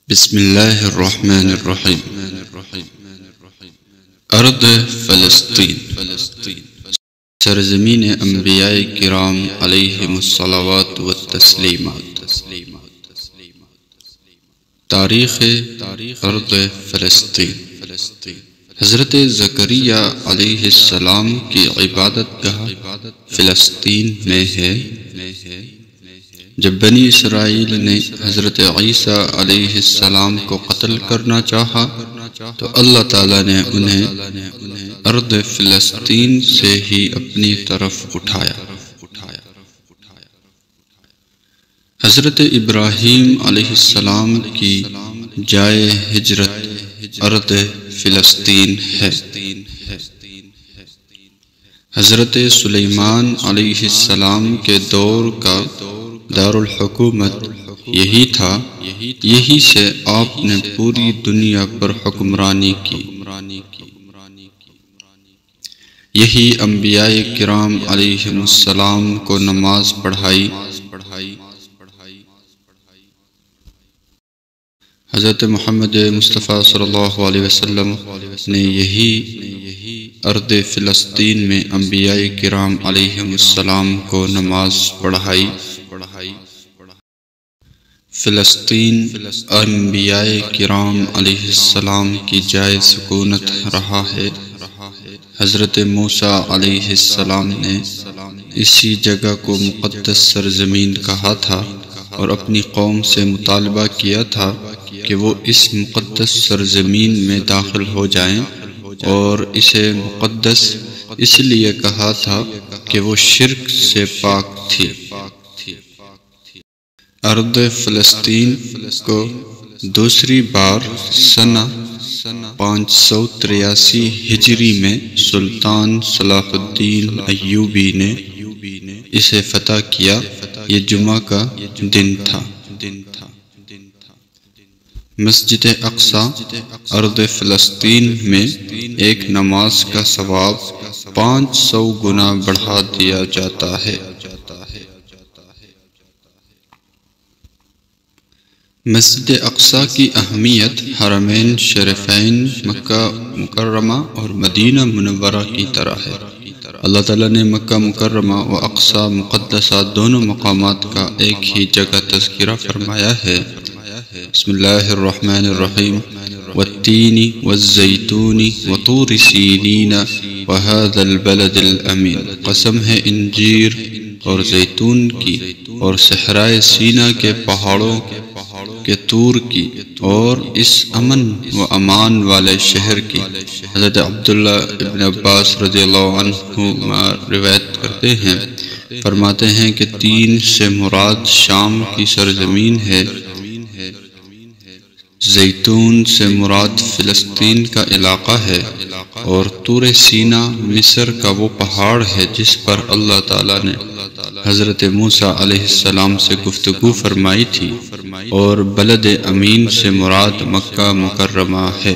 بسم اللہ الرحمن الرحیم۔ ارض فلسطین، سرزمین انبیاء کرام علیہم الصلوات والتسلیمات۔ تاریخ ارض فلسطین۔ حضرت زکریا علیہ السلام کی عبادت گاہ فلسطین میں ہے۔ جب بنی اسرائیل نے حضرت عیسیٰ علیہ السلام کو قتل کرنا چاہا تو اللہ تعالیٰ نے انہیں ارض فلسطین سے ہی اپنی طرف اٹھایا۔ حضرت ابراہیم علیہ السلام کی جائے ہجرت ارض فلسطین ہے۔ حضرت سلیمان علیہ السلام کے دور کا دارالحکومت یہی تھا، یہی سے آپ نے پوری دنیا پر حکمرانی کی۔ یہی انبیاء کرام علیہم السلام کو نماز پڑھائی۔ حضرت محمد مصطفیٰ صلی اللہ علیہ وسلم نے یہی ارض فلسطین میں انبیاء کرام علیہم السلام کو نماز پڑھائی۔ فلسطین انبیاء کرام علیہ السلام کی جائے سکونت رہا ہے۔ حضرت موسیٰ علیہ السلام نے اسی جگہ کو مقدس سرزمین کہا تھا اور اپنی قوم سے مطالبہ کیا تھا کہ وہ اس مقدس سرزمین میں داخل ہو جائیں، اور اسے مقدس اس لیے کہا تھا کہ وہ شرک سے پاک تھی۔ ارض فلسطین کو دوسری بار سنہ 583 ہجری میں سلطان صلاح الدین ایوبی نے اسے فتح کیا۔ یہ جمعہ کا دن تھا۔ مسجد اقصیٰ ارض فلسطین میں ایک نماز کا ثواب 500 گنا بڑھا دیا جاتا ہے۔ مسجد اقصیٰ کی اہمیت حرمین شریفین مکہ مکرمہ اور مدینہ منورہ کی طرح ہے۔ اللہ تعالیٰ نے مکہ مکرمہ و اقصیٰ مقدسہ دونوں مقامات کا ایک ہی جگہ تذکرہ فرمایا ہے۔ بسم اللہ الرحمن الرحیم۔ والتین والزیتون وطور سینین وهذا البلد الامین۔ قسم ہے انجیر اور زیتون کی اور صحرائے سینا کے پہاڑوں کے طور کی اور اس امن و امان والے شہر کی۔ حضرت عبداللہ ابن عباس رضی اللہ عنہ روایت کرتے ہیں، فرماتے ہیں کہ تین سے مراد شام کی سرزمین ہے، زیتون سے مراد فلسطین کا علاقہ ہے، اور طور سینا مصر کا وہ پہاڑ ہے جس پر اللہ تعالیٰ نے حضرت موسیٰ علیہ السلام سے گفتگو فرمائی تھی، اور بلد امین سے مراد مکہ مکرمہ ہے۔